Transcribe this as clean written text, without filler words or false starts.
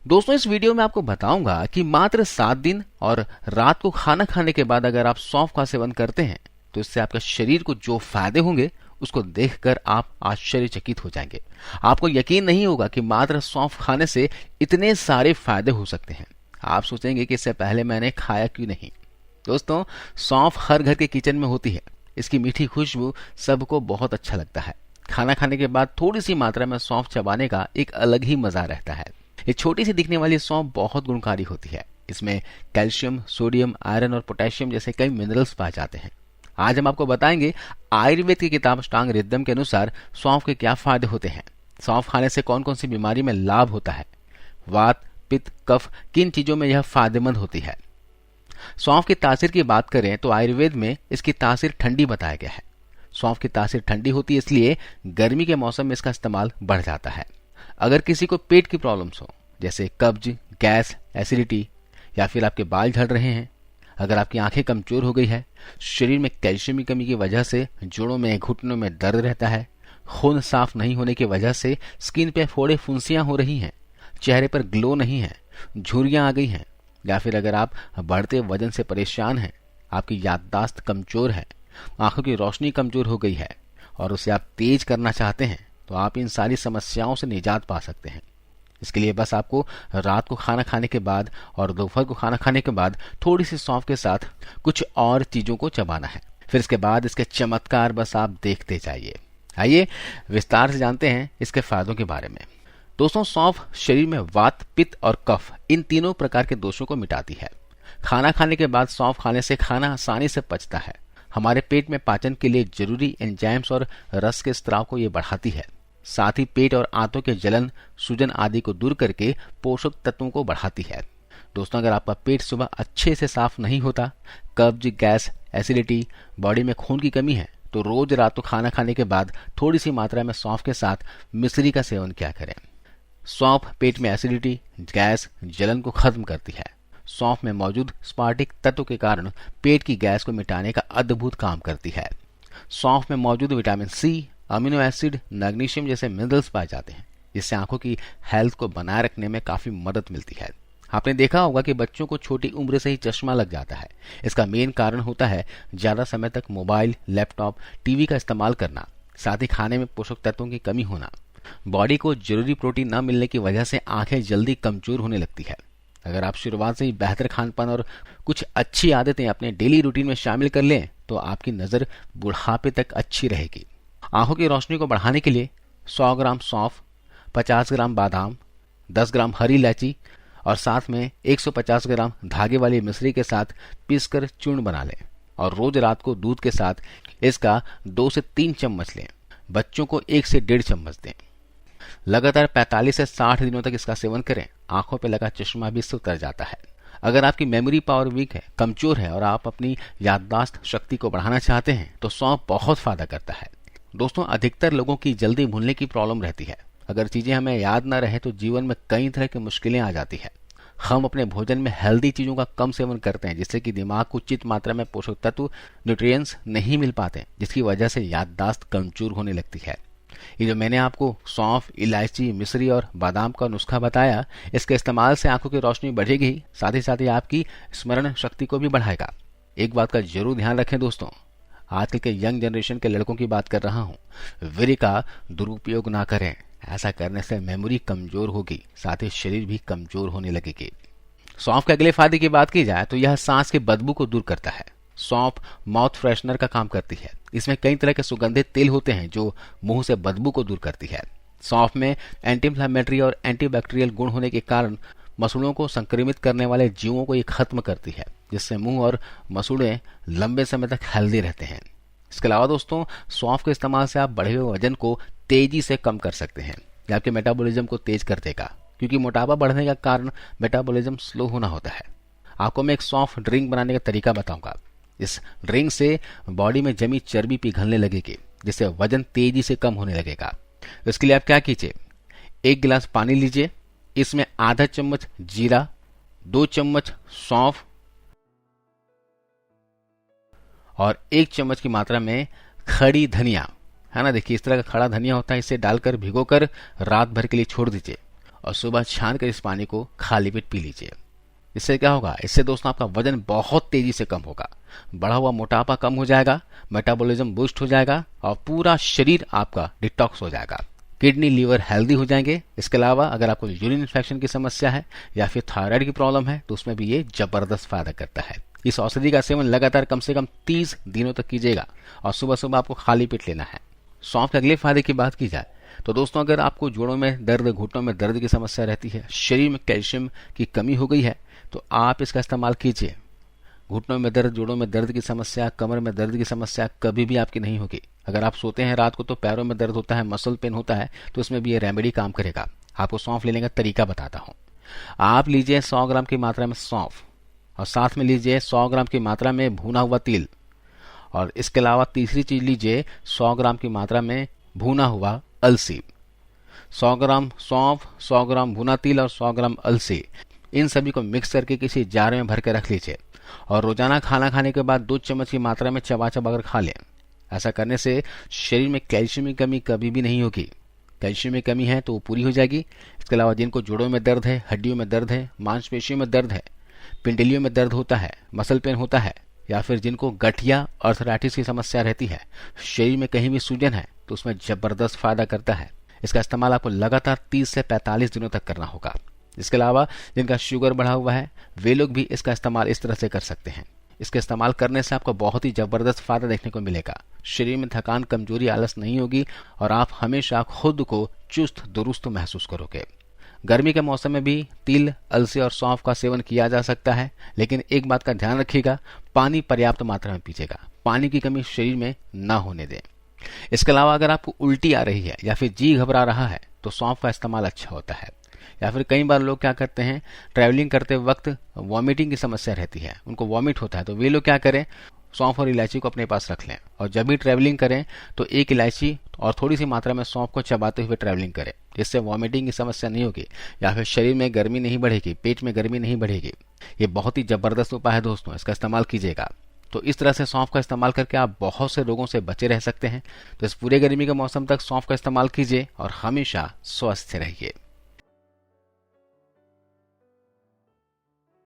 दोस्तों इस वीडियो में आपको बताऊंगा कि मात्र 7 दिन और रात को खाना खाने के बाद अगर आप सौंफ का सेवन करते हैं तो इससे आपका शरीर को जो फायदे होंगे उसको देखकर आप आश्चर्यचकित हो जाएंगे। आपको यकीन नहीं होगा कि मात्र सौंफ खाने से इतने सारे फायदे हो सकते हैं। आप सोचेंगे कि इससे पहले मैंने खाया क्यों नहीं। दोस्तों सौंफ हर घर के किचन में होती है। इसकी मीठी खुशबू सबको बहुत अच्छा लगता है। खाना खाने के बाद थोड़ी सी मात्रा में सौंफ चबाने का एक अलग ही मजा रहता है। ये छोटी सी दिखने वाली सौंफ बहुत गुणकारी होती है। इसमें कैल्शियम, सोडियम, आयरन और पोटेशियम जैसे कई मिनरल्स पाए जाते हैं। आज हम आपको बताएंगे आयुर्वेद की किताब अष्टांग हृदयम के अनुसार सौंफ के क्या फायदे होते हैं, सौंफ खाने से कौन कौन सी बीमारी में लाभ होता है, वात, पित्त, कफ किन चीजों में यह फायदेमंद होती है। सौंफ की तासीर की बात करें तो आयुर्वेद में इसकी तासीर ठंडी बताया गया है। सौंफ की तासीर ठंडी होती है, इसलिए गर्मी के मौसम में इसका इस्तेमाल बढ़ जाता है। अगर किसी को पेट की प्रॉब्लम्स हो जैसे कब्ज, गैस, एसिडिटी या फिर आपके बाल झड़ रहे हैं, अगर आपकी आंखें कमजोर हो गई है, शरीर में कैल्शियम की कमी की वजह से जोड़ों में, घुटनों में दर्द रहता है, खून साफ नहीं होने की वजह से स्किन पे फोड़े फुंसियां हो रही हैं, चेहरे पर ग्लो नहीं है, झुर्रियां आ गई हैं, या फिर अगर आप बढ़ते वजन से परेशान हैं, आपकी याददाश्त कमजोर है, आंखों की रोशनी कमजोर हो गई है और उसे आप तेज करना चाहते हैं, तो आप इन सारी समस्याओं से निजात पा सकते हैं। इसके लिए बस आपको रात को खाना खाने के बाद और दोपहर को खाना खाने के बाद थोड़ी सी सौंफ के साथ कुछ और चीजों को चबाना है। फिर इसके बाद इसके चमत्कार बस आप देखते जाइए। आइए विस्तार से जानते हैं इसके फायदों के बारे में। दोस्तों सौंफ शरीर में वात, पित्त और कफ इन तीनों प्रकार के दोषों को मिटाती है। खाना खाने के बाद सौंफ खाने से खाना आसानी से पचता है। हमारे पेट में पाचन के लिए जरूरी एंजाइम्स और रस के स्त्राव को ये बढ़ाती है। साथ ही पेट और आंतों के जलन, सूजन आदि को दूर करके पोषक तत्वों को बढ़ाती है। दोस्तों अगर आपका पेट सुबह अच्छे से साफ नहीं होता, कब्ज, गैस, एसिडिटी, बॉडी में खून की कमी है, तो रोज रात को खाना खाने के बाद थोड़ी सी मात्रा में सौंफ के साथ मिश्री का सेवन किया करें। सौंफ पेट में एसिडिटी, गैस, जलन को खत्म करती है। सौंफ में मौजूद स्पार्टिक तत्व के कारण पेट की गैस को मिटाने का अद्भुत काम करती है। सौंफ में मौजूद vitamin C, amino acid, magnesium जैसे मिनरल्स पाए जाते हैं, जिससे आंखों की हेल्थ को बनाए रखने में काफी मदद मिलती है। आपने देखा होगा कि बच्चों को छोटी उम्र से ही चश्मा लग जाता है। इसका मेन कारण होता है ज्यादा समय तक मोबाइल, लैपटॉप, टीवी का इस्तेमाल करना, साथ ही खाने में पोषक तत्वों की कमी होना। बॉडी को जरूरी प्रोटीन न मिलने की वजह से आंखें जल्दी कमजोर होने लगती है। अगर आप शुरुआत से ही बेहतर खानपान और कुछ अच्छी आदतें अपने डेली रूटीन में शामिल कर लें तो आपकी नजर बुढ़ापे तक अच्छी रहेगी। आंखों की रोशनी को बढ़ाने के लिए 100 ग्राम सौंफ, 50 ग्राम बादाम, 10 ग्राम हरी इलायची और साथ में 150 ग्राम धागे वाली मिश्री के साथ पीसकर चूर्ण बना लें और रोज रात को दूध के साथ इसका 2 से 3 चम्मच लें। बच्चों को 1 से 1.5 चम्मच दें। लगातार 45 से 60 दिनों तक इसका सेवन करें। आंखों पर लगा चश्मा भी इससे उतर जाता है। अगर आपकी मेमोरी पावर वीक है, कमजोर है और आप अपनी याददाश्त शक्ति को बढ़ाना चाहते हैं तो सौंफ बहुत फायदा करता है। दोस्तों अधिकतर लोगों की जल्दी भूलने की प्रॉब्लम रहती है। अगर चीजें हमें याद न रहे तो जीवन में कई तरह की मुश्किलें आ जाती है। हम अपने भोजन में हेल्दी चीजों का कम सेवन करते हैं, जिससे कि दिमाग को उचित मात्रा में पोषक तत्व, न्यूट्रिएंट्स नहीं मिल पाते, जिसकी वजह से याददाश्त कमजोर होने लगती है। ये जो मैंने आपको सौंफ, इलायची, मिश्री और बादाम का नुस्खा बताया, इसके इस्तेमाल से आंखों की रोशनी बढ़ेगी, साथ ही आपकी स्मरण शक्ति को भी बढ़ाएगा। एक बात का जरूर ध्यान रखें दोस्तों, आजकल के यंग जनरेशन के लड़कों की बात कर रहा हूँ, वीर्य का दुरुपयोग ना करें। ऐसा करने से मेमोरी कमजोर होगी, साथ ही शरीर भी कमजोर होने लगेगी। सौंफ के अगले फायदे की बात की जाए तो यह सांस की बदबू को दूर करता है। सौंफ माउथ फ्रेशनर का काम करती है। इसमें कई तरह के सुगंधित तेल होते हैं जो मुंह से बदबू को दूर करती है। सौंफ में एंटी इंफ्लेमेटरी और एंटीबैक्टीरियल गुण होने के कारण मसूड़ों को संक्रमित करने वाले जीवों को ये खत्म करती है, जिससे मुंह और मसूड़े लंबे समय तक हेल्दी रहते हैं। इसके अलावा दोस्तों सौंफ के इस्तेमाल से आप बढ़े हुए वजन को तेजी से कम कर सकते हैं। यह आपके मेटाबॉलिज्म को तेज कर देगा, क्योंकि मोटापा बढ़ने का कारण मेटाबॉलिज्म स्लो होना होता है। आपको मैं एक सौंफ ड्रिंक बनाने का तरीका बताऊंगा। इस ड्रिंक से बॉडी में जमी चर्बी पिघलने लगेगी, जिससे वजन तेजी से कम होने लगेगा। इसके लिए आप क्या कीजिए, 1 गिलास पानी लीजिए, इसमें आधा चम्मच जीरा, 2 चम्मच सौंफ और 1 चम्मच की मात्रा में खड़ी धनिया, है ना, देखिए इस तरह का खड़ा धनिया होता है, इसे डालकर भिगोकर रात भर के लिए छोड़ दीजिए और सुबह छान कर इस पानी को खाली पेट पी लीजिए। इससे क्या होगा, इससे दोस्तों आपका वजन बहुत तेजी से कम होगा, बढ़ा हुआ मोटापा कम हो जाएगा, मेटाबॉलिज्म बूस्ट हो जाएगा और पूरा शरीर आपका डिटॉक्स हो जाएगा। किडनी लीवर हेल्दी हो जाएंगे। इसके अलावा अगर आपको यूरिन इन्फेक्शन की समस्या है या फिर थायराइड की प्रॉब्लम है तो उसमें भी ये जबरदस्त फायदा करता है। इस औषधि का सेवन लगातार कम से कम 30 दिनों तक कीजिएगा और सुबह सुबह आपको खाली पेट लेना है। सौंफ के अगले फायदे की बात की जाए तो दोस्तों अगर आपको जोड़ों में दर्द, घुटनों में दर्द की समस्या रहती है, शरीर में कैल्शियम की कमी हो गई है, तो आप इसका इस्तेमाल कीजिए। घुटनों में दर्द, जोड़ों में दर्द की समस्या, कमर में दर्द की समस्या कभी भी आपकी नहीं होगी। अगर आप सोते हैं रात को तो पैरों में दर्द होता है, मसल पेन होता है, तो इसमें भी ये रेमेडी काम करेगा। आपको सौंफ लेने का तरीका बताता हूँ। आप लीजिए 100 ग्राम की मात्रा में सौंफ और साथ में लीजिए 100 ग्राम की मात्रा में भुना हुआ तिल, और इसके अलावा तीसरी चीज लीजिए 100 ग्राम की मात्रा में भुना हुआ अलसी। 100 ग्राम सौंफ, 100 ग्राम भुना तिल और 100 ग्राम अलसी, इन सभी को मिक्स करके किसी जार में भर के रख लीजिए और रोजाना खाना खाने के बाद 2 चम्मच की मात्रा में चबा चबा कर खा लें। ऐसा करने से शरीर में कैल्शियम की कमी कभी भी नहीं होगी। कैल्शियम की कमी है तो वो पूरी हो जाएगी। इसके अलावा जिनको जोड़ों में दर्द है, हड्डियों में दर्द है, मांसपेशियों में दर्द है, पिंडलियों में दर्द होता है, मसल पेन होता है, या फिर जिनको गठिया आर्थराइटिस की समस्या रहती है, शरीर में कहीं भी सूजन है, तो उसमें जबरदस्त फायदा करता है। इसका इस्तेमाल आपको लगातार 30 से 45 दिनों तक करना होगा। इसके अलावा जिनका शुगर बढ़ा हुआ है वे लोग भी इसका इस्तेमाल इस तरह से कर सकते हैं। इसके इस्तेमाल करने से आपको बहुत ही जबरदस्त फायदा देखने को मिलेगा। शरीर में थकान, कमजोरी, आलस नहीं होगी और आप हमेशा खुद को चुस्त दुरुस्त महसूस करोगे। गर्मी के मौसम में भी तिल, अलसी और सौंफ का सेवन किया जा सकता है, लेकिन एक बात का ध्यान रखिएगा, पानी पर्याप्त मात्रा में पीजिएगा। पानी की कमी शरीर में ना होने दें। इसके अलावा अगर आपको उल्टी आ रही है या फिर जी घबरा रहा है तो सौंफ का इस्तेमाल अच्छा होता है। या फिर कई बार लोग क्या करते हैं, ट्रैवलिंग करते वक्त वॉमिटिंग की समस्या रहती है, उनको वॉमिट होता है, तो वे लोग क्या करें, सौंफ और इलायची को अपने पास रख लें और जब भी ट्रैवलिंग करें तो एक इलायची और थोड़ी सी मात्रा में सौंफ को चबाते हुए ट्रैवलिंग करें। जिससे वॉमिटिंग की समस्या नहीं होगी या फिर शरीर में गर्मी नहीं बढ़ेगी, पेट में गर्मी नहीं बढ़ेगी। ये बहुत ही जबरदस्त उपाय है दोस्तों, इसका इस्तेमाल कीजिएगा। तो इस तरह से सौंफ का इस्तेमाल करके आप बहुत से रोगों से बचे रह सकते हैं। तो इस पूरे गर्मी के मौसम तक सौंफ का इस्तेमाल कीजिए और हमेशा स्वस्थ रहिए।